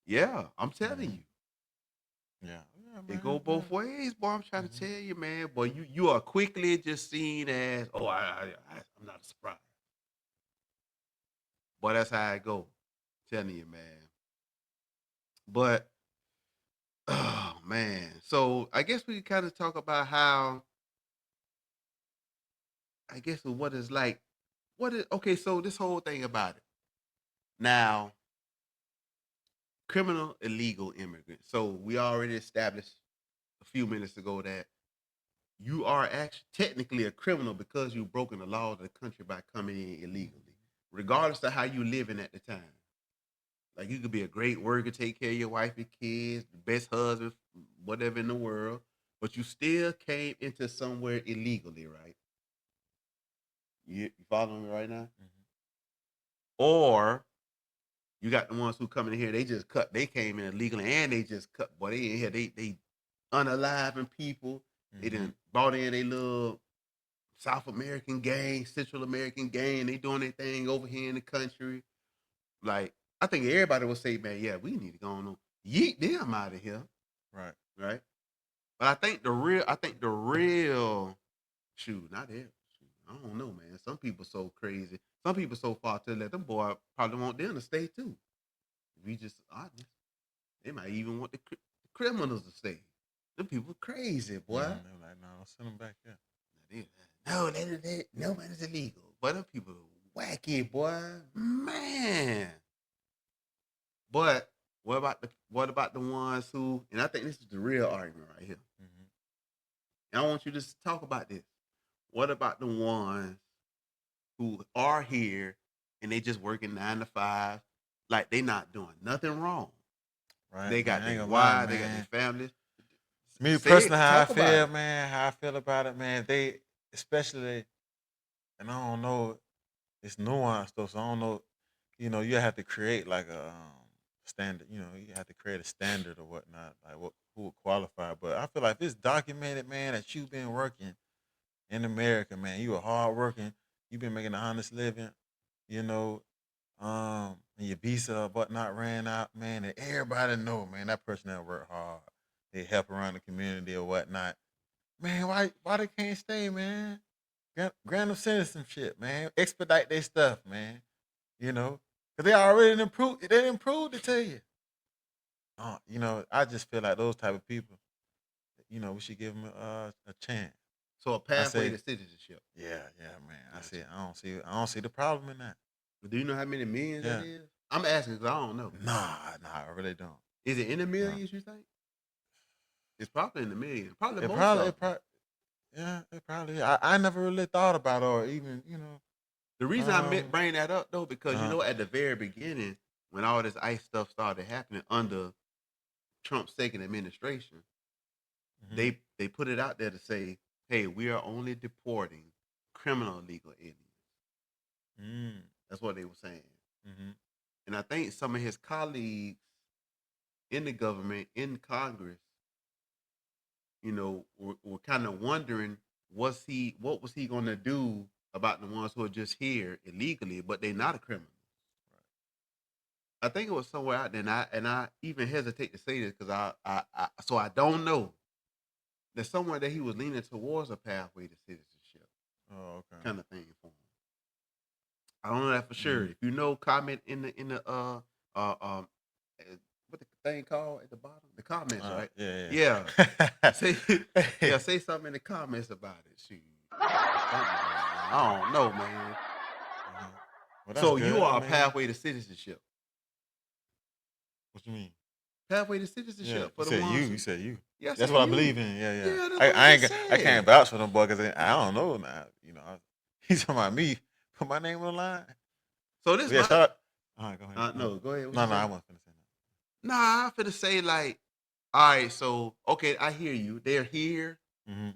Yeah, I'm telling Mm-hmm. you. Yeah. Yeah, It go man. Yeah. both ways, boy. I'm trying to Mm-hmm. tell you, man. Boy, you are quickly just seen as, oh, I'm not surprised. Boy, that's how I go. Telling you, man. But oh man. So I guess we can kind of talk about how I guess what it's like. What is okay, so this whole thing about it. Now, criminal illegal immigrant. So we already established a few minutes ago that you are actually technically a criminal because you've broken the law of the country by coming in illegally, regardless of how you living at the time. Like you could be a great worker, take care of your wife and kids, the best husband, whatever in the world, but you still came into somewhere illegally, right? You following me right now? Mm-hmm. Or you got the ones who come in here, they just cut, they came in illegally and they just cut, boy, they in here, they unaliving people. They Mm-hmm. done brought in a little South American gang, Central American gang. They doing their thing over here in the country. Like, I think everybody would say, man, yeah, we need to go on. Yeet them out of here. Right. Right. But I think the real shoot, not it. I don't know, man. Some people so crazy. Some people so far to let them boy probably want them to stay too. If we just honest, they might even want the criminals to stay. Them people crazy, boy. Mm-hmm. They're like, no, send them back. Yeah. No, nobody's illegal. But them people wacky, boy. Man. But what about the ones who, and I think this is the real argument right here. Mm-hmm. And I want you to just talk about this. What about the ones who are here and they just working 9 to 5, like they not doing nothing wrong? Right, They man. got I ain't their gonna lie, wives, they got their man. families. Me Say personally, it, how I talk about feel, it. man. How I feel about it, man. They especially, and I don't know, it's nuanced though. So I don't know. You have to create like a standard. You have to create a standard or whatnot, like who would qualify. But I feel like if it's documented, man, that you've been working in America, man. You were hard working. You've been making an honest living. You know, and your visa or whatnot ran out, man. And everybody know, man, that person that worked hard. They help around the community or whatnot. Man, why they can't stay, man? Grant them citizenship, man. Expedite their stuff, man. Cause they already improved. They improved it to you. I just feel like those type of people. We should give them a chance. So a I pathway say, to citizenship. yeah, man. I Gotcha. say, I don't see the problem in that. But do you know how many millions that Yeah, is? I'm asking because I don't know. nah, I really don't. Is it in the Uh, millions, you think? It's probably in the millions. Probably it most probably, of it them. probably, yeah, it probably. Is. I never really thought about it or even, The reason I meant um, bring that up though, because uh, at the very beginning, when all this ICE stuff started happening under Trump's second administration, mhm. they put it out there to say, hey, we are only deporting criminal illegal aliens. That's what they were saying. Mm-hmm. And I think some of his colleagues in the government, in Congress, were kind of wondering what was he going to do about the ones who are just here illegally, but they're not a criminal. I think it was somewhere out there, and I even hesitate to say this because I don't know. There's somewhere that he was leaning towards a pathway to citizenship, Oh, okay. kind of thing for him. I don't know that for sure. Mm. If you know, comment in the what the thing called at the bottom, the comments, right? Yeah. Say say something in the comments about it. Shoot, I don't know, man. Well, that's So good. you are I a mean, pathway to citizenship. what you mean? Pathway to Yeah, citizenship you for the said ones. you said you. Yeah, I That's said what I you. believe in. Yeah. Yeah, that's I, what I I ain't just I can't said. vouch for them boys because I don't know now. He's talking about me. Put my name on the line. So this Yeah, my shout out. All right, go ahead. no, go ahead. What No, you I say? wasn't finna say Nah, I'm finna say like, all right, so okay, I hear you. They're here, that. Mm-hmm.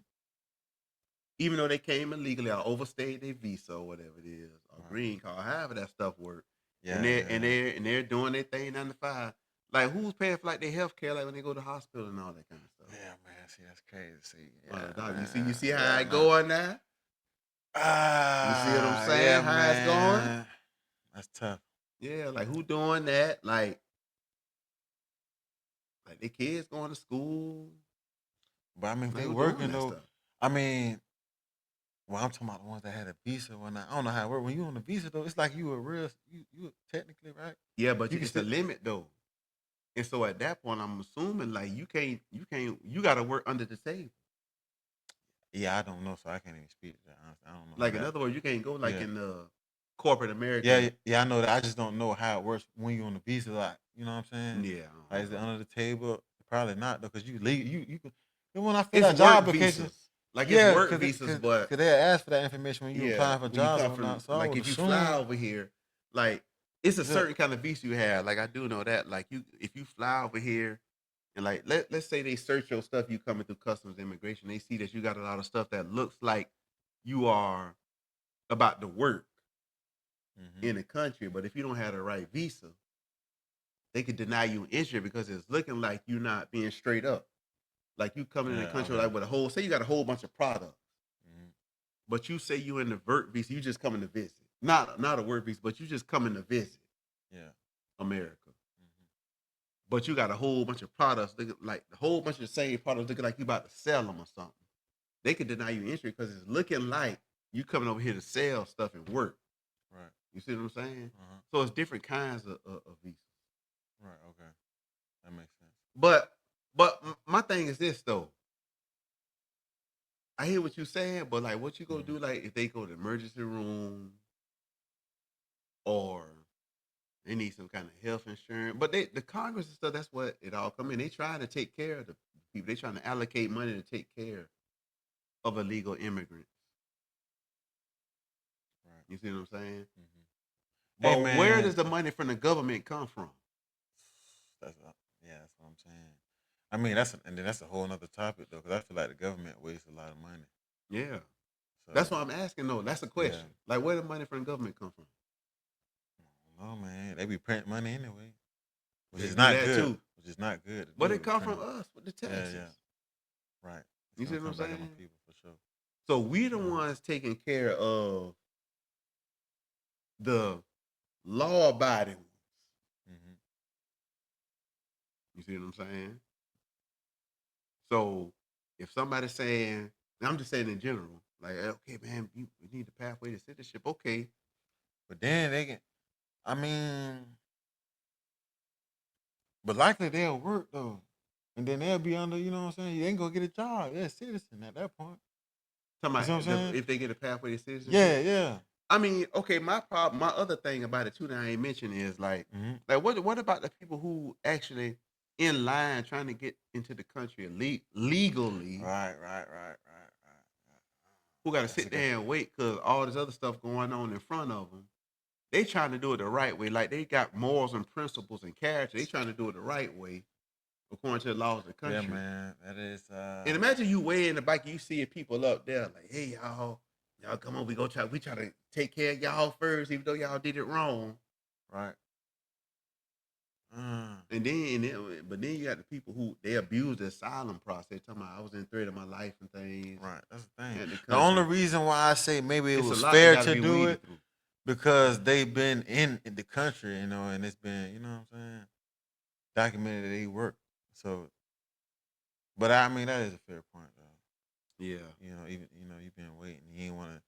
even though they came illegally or overstayed their visa or whatever it is, or Right. green card, however that stuff works. Yeah, And they're doing their thing 9 to 5. Like who's paying for like their health care, like when they go to the hospital and all that kind of stuff. Yeah, man. See, that's crazy. See, Dog, yeah, you see how yeah, it man. going now? You see what I'm Yeah, saying? How it's going? man. That's tough. Yeah, like who doing that? Like their kids going to school. But I mean, if Like they who doing working that though, stuff? I mean, well, I'm talking about the ones that had a visa or not. I don't know how it works. When you on the visa though, it's like you a real, you technically right. Yeah, but You can it's a still, limit though. And so at that point, I'm assuming like you got to work under the table. yeah, I don't know, so I can't even speak to that. Honestly. I don't know how Like in that. other words, you can't go like Yeah, in the corporate yeah, American. yeah. I know that. I just don't know how it works when you on the visa. Like, you know what I'm saying? Yeah, I Like, don't is it know. under the table? Probably not though, because you leave. You can. Then when I fill It's out job work application, visas. Like it's yeah, work because visas, but they ask for that information when you yeah, applying for when you jobs come or not. from So I like would if you fly assume, over here, like it's a yeah, certain kind of visa you have. Like I do know that. Like if you fly over here and like let's say they search your stuff, you coming through customs immigration, they see that you got a lot of stuff that looks like you are about to work mm-hmm, in the country, but if you don't have the right visa, they could deny you entry because it's looking like you're not being straight up. Like you coming in the yeah, country okay, like with a whole say you got a whole bunch of products, mm-hmm, but you say you in the vert visa, you just coming to visit. Not a work visa, but you just coming to visit yeah, America. mm-hmm, But you got a whole bunch of products, like a whole bunch of the same products looking like you about to sell them or something. They could deny you entry because it's looking like you coming over here to sell stuff and work. right, You see what I'm saying? uh-huh, So it's different kinds of visas. right, okay, that makes sense. But my thing is this though. I hear what you're saying, but like what you gonna Mm-hmm. do like if they go to the emergency room or they need some kind of health insurance. But the Congress and stuff, that's what it all come in. They trying to take care of the people. They trying to allocate money to take care of illegal immigrants. Right. You see what I'm saying? Mm-hmm. Hey But where man, does the money from the government come from? that's yeah, that's what I'm saying. I mean, that's a whole nother topic though, because I feel like the government wastes a lot of money. Yeah. That's So what I'm asking though. That's a yeah, question. Like where the money from the government come from? I don't know, man. They be printing money anyway, which They is do not that good. too. Which is not good to But do it it. Be come from printing. us with the Yeah, taxes. yeah, right. It's You see gonna what I'm come back on the saying? people for sure. So we the Uh-huh. ones taking care of the law abiding ones. Mm-hmm. You see what I'm saying? So if somebody's saying, and I'm just saying in general, like, okay, man, we need the pathway to citizenship. Okay. But then they can. I mean, but likely they'll work though, and then they'll be under. You know what I'm saying? You ain't gonna get a job. They're a citizen at that point. Talking You see what I'm about saying? if they get a pathway to citizenship. Yeah, yeah. I mean, okay, my other thing about it too that I ain't mentioned is Mm-hmm. like what about the people who actually in line trying to get into the country legally, Right. who got to That's a sit good. there and wait because all this other stuff going on in front of them. They trying to do it the right way, like they got morals and principles and character. They trying to do it the right way according to the laws of the Yeah, country. man. That is. And imagine you way in the back, you see people up there like, hey y'all, Y'all come on, we try to take care of y'all first, even though y'all did it wrong. Right. But then you got the people who they abuse the asylum process. Talking about I was in threat of my life and things. Right. That's the thing. And The only reason why I say maybe it it's a was lot that fair got to to be do weeded it through. because they've been in the country, and it's been, what I'm saying, documented that they work. So, but I mean that is a fair point, though. Yeah. Even you've been waiting. You ain't want to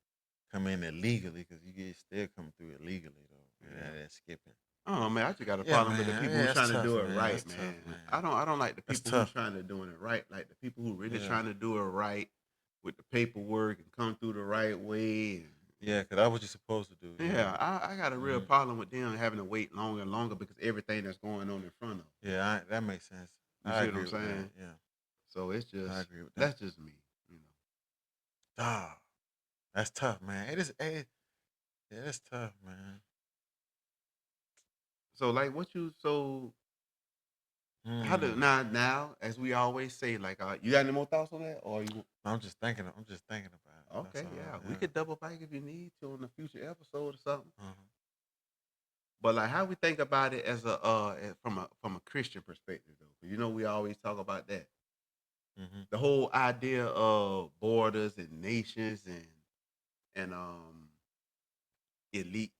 come in illegally because you get still coming through illegally though. Yeah. That's skipping. Oh man, I just got a Yeah, problem with the man. people Yeah, who that's trying to tough, do it man. right, That's man. tough, man. I don't like the That's people who tough. trying to doing it right. Like the people who really Yeah. trying to do it right with the paperwork and come through the right way. And, Yeah, because that's what you're supposed to do. yeah, I got a real Mhm. problem with them having to wait longer and longer because everything that's going on in front of them. Yeah, that makes sense. You I see what agree I'm with that. saying? Yeah, So it's I just agree with that. that's just me, you know. Ah, that's tough, man. It is. Yeah, that's tough, man. So like what you so how do Hmm. now as we always say like you got any more thoughts on that or you I'm just thinking. I'm just thinking about it. That's okay, all. yeah. We Yeah. could double back if you need to on a future episode or something. Uh-huh. But like how we think about it as from a Christian perspective though. 'Cause we always talk about that. Hmm. The whole idea of borders and nations and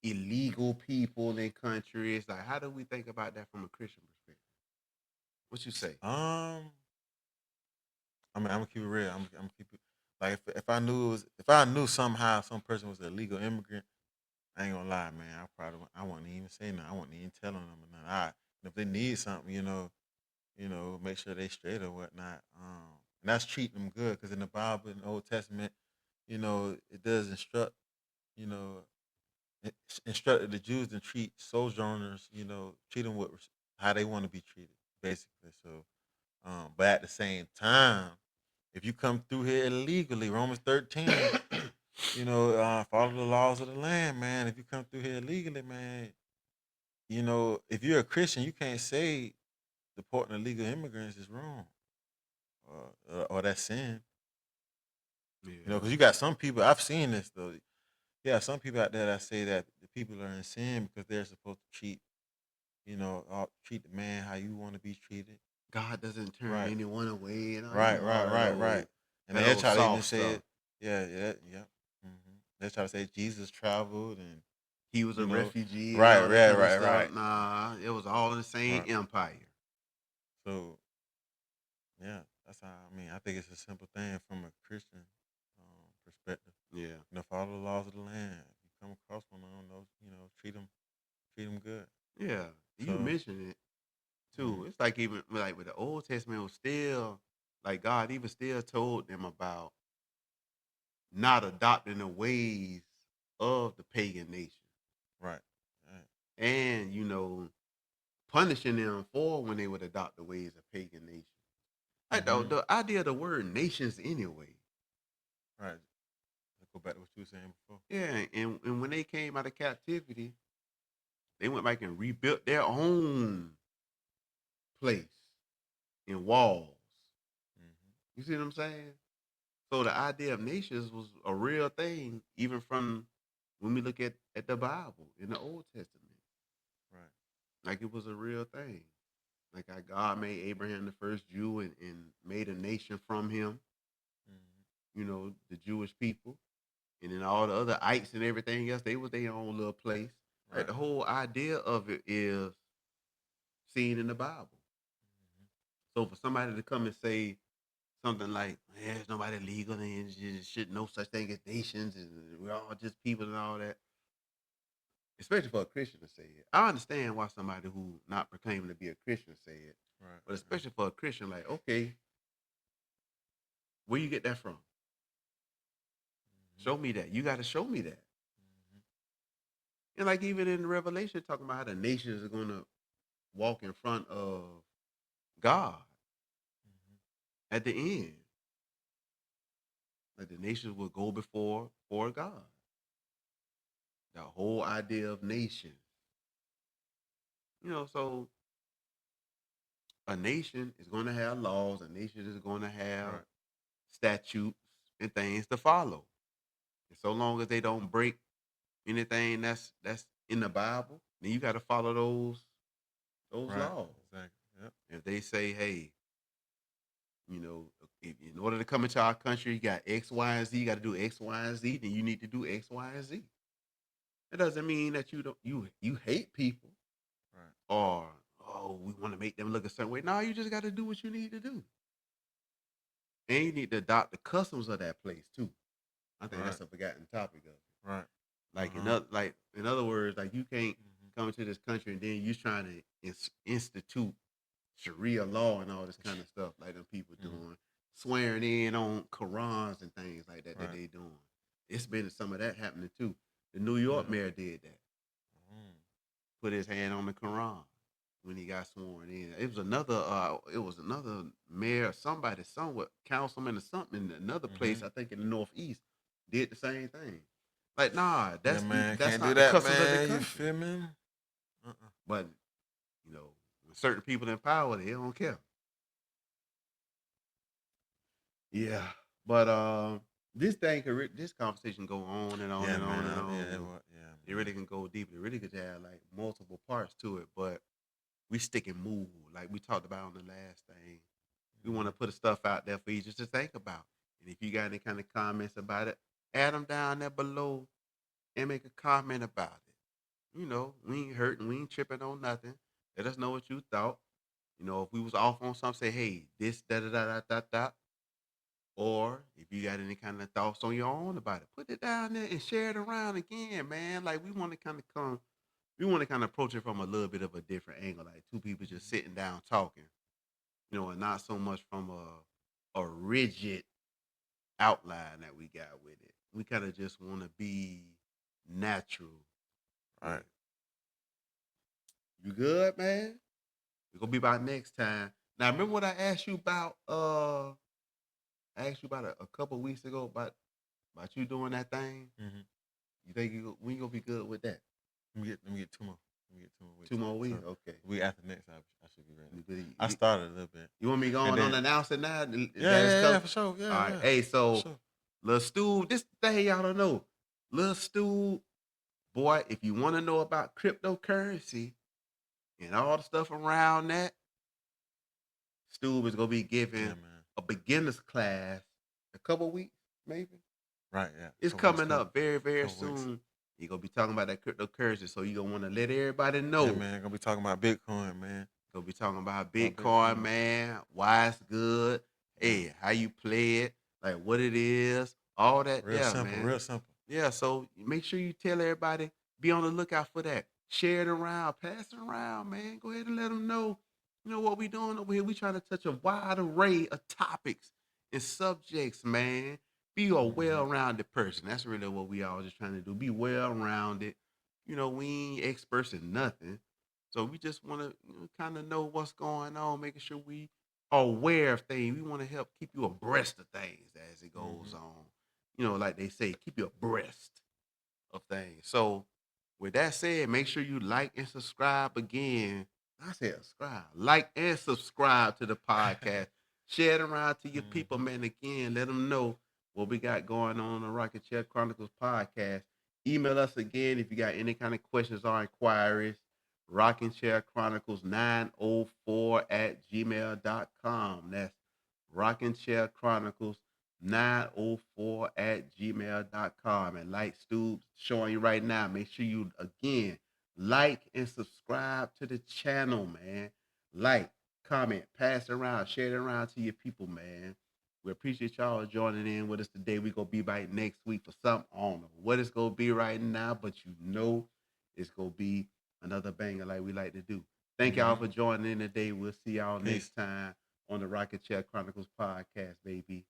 illegal people in countries. Like how do we think about that from a Christian perspective? What you say? I mean, I'm gonna keep it real. I'm keep it like if I knew somehow some person was a legal immigrant, I ain't gonna lie, man. I wouldn't even say nothing. I wouldn't even tell them or nothing. And if they need something, make sure they straight or whatnot. And that's treating them good because in the Bible, in the Old Testament, it does you know, instructed the Jews to treat sojourners, treat them with how they want to be treated, basically. So, but at the same time, if you come through here illegally, Romans 13, follow the laws of the land, man. If you come through here illegally, man, if you're a Christian, you can't say deporting illegal immigrants is wrong or that's sin. Yeah. Because you got some people, I've seen this though. Yeah, some people out there that say that the people are in sin because they're supposed to treat the man how you want to be treated. God doesn't turn Right. anyone away and all, Right, all that right. And that they old try to even soft say stuff. it. Yeah. They try to say Jesus traveled and He was a you know, refugee and right, all that kind of right. stuff. Nah, it was all in the same Right. empire. So yeah, that's how I mean. I think it's a simple thing from a Christian perspective. Yeah. Follow the laws of the land. If you come across one of those, treat them good. Yeah. You So mentioned it too. mhm, It's like even like with the Old Testament was still like God even still told them about not adopting the ways of the pagan nation. right, right. And, punishing them for when they would adopt the ways of pagan nations. Like Mm-hmm. the idea of the word nations anyway. Right. Let's go back to what you were saying before. Yeah, and when they came out of captivity, they went back and rebuilt their own place and walls. Mm-hmm. You see what I'm saying? So the idea of nations was a real thing, even from when we look at the Bible in the Old Testament. Right. Like it was a real thing. Like how God made Abraham the first Jew and made a nation from him, Mm-hmm. the Jewish people. And then all the other ites and everything else, they was their own little place. Like Right. the whole idea of it is seen in the Bible. Mm-hmm. So for somebody to come and say something like, "There's nobody legal and should no such thing as nations and we're all just people and all that," especially for a Christian to say it. I understand why somebody who not proclaiming to be a Christian say it, Right. but especially for a Christian, like, okay, where you get that from? Mm-hmm. Show me that. You got to show me that. Mm-hmm. And like even in Revelation, talking about how the nations are going to walk in front of God Mm-hmm. at the end. Like the nations will go before God. The whole idea of nation. So a nation is going to have laws. A nation is going to have Right. statutes and things to follow. And so long as they don't break anything that's in the Bible, then you got to follow those Right. laws. Exactly. Yep. If they say, hey, if, in order to come into our country, you got X, Y, and Z. You got to do X, Y, and Z. Then you need to do X, Y, and Z. It doesn't mean that you hate people Right. or we want to make them look a certain way. No, you just got to do what you need to do, and you need to adopt the customs of that place too. I think that's Right. a forgotten topic of it. Right. Like Uh-huh. in other words, like you can't Mhm. come into this country and then you trying to institute Sharia law and all this kind of stuff like them people Mhm. doing, swearing in on Qurans and things like that Right. they doing. It's been some of that happening too. The New York Yeah. mayor did that. Mm. Put his hand on the Quran when he got sworn in. It was another mayor, somebody, somewhat councilman or something in another place, Mhm. I think in the Northeast, did the same thing. Like, nah, Yeah, man. that's Can't do not the that, customs of the man. You country. feel me? Uh-uh. But when certain people in power, they don't care. Yeah, but this conversation go on and on Yeah, and on man. and I mean, on. yeah, It man. really can go deep. It really could have like multiple parts to it, but we stick and move like we talked about on the last thing. We want to Mhm. put the stuff out there for you just to think about. And if you got any kind of comments about it, add them down there below and make a comment about it. We ain't hurting, we ain't tripping on nothing. Let us know what you thought. If we was off on something, say, hey, this, da da da da da da. Or if you got any kind of thoughts on your own about it, put it down there and share it around again, man. Like we want to kind of approach it from a little bit of a different angle, like two people just Mhm. sitting down talking, and not so much from a rigid outline that we got with it. We kind of just want to be natural with Right. it. You good, man? We're gonna be about next time. Now remember what I asked you about I asked you about a couple weeks ago about you doing that thing? Mhm. You think we gonna be good with that? Let me get 2 more. Let me get 2 more weeks. 2 more So weeks? Okay. week after next, I should be ready. You good? I started a little bit, You want me and going on then and announce it now? yeah, That is yeah, yeah, coming. for sure. All Yeah, right. yeah, Hey, for so sure. Lil Stu, this thing y'all don't know. Lil Stu, boy, if you want to know about cryptocurrency and all the stuff around that, Stu is gonna be Yeah, giving man. a beginner's class a couple weeks, maybe. Right. Yeah. It's Couple weeks. coming up very, very Couple weeks. soon. You're gonna be talking about that cryptocurrency, so you're gonna want to let everybody Yeah, know. man. Gonna be talking about Bitcoin, man. Gonna be talking about About Bitcoin, Bitcoin. man, why it's good, Yeah. hey, how you play it, like what it is, all that Real there, simple. man. Real simple. Yeah, so make sure you tell everybody, be on the lookout for that. Share it around, pass it around, man. Go ahead and let them know, what we doing over here. We trying to touch a wide array of topics and subjects, man. Be a Mhm. well-rounded person. That's really what we all just trying to do. Be well-rounded. We ain't experts in nothing. So we just want to kind of know what's going on, making sure we are aware of things. We want to help keep you abreast of things as it goes Mhm. on. Like they say, keep you abreast of things. So with that said, make sure you like and subscribe again. I said subscribe. Like and subscribe to the podcast. Share it around to your people, Mhm. man. Again, let them know what we got going on the Rocket Chair Chronicles podcast. Email us again if you got any kind of questions or inquiries. Rocking Chair Chronicles 904 at gmail.com. That's Rocking Chair Chronicles 904 at gmail.com. And like Stube's showing you right now, make sure you again like and subscribe to the channel, man. Like, comment, pass it around, share it around to your people, man. We appreciate y'all joining in with us today. We're gonna be back next week for something. I don't know what it's gonna be right now, but it's gonna be another banger like we like to do. Thank y'all Mhm. for joining in today. We'll see y'all Peace. next time on the Rocket Chair Chronicles podcast, baby.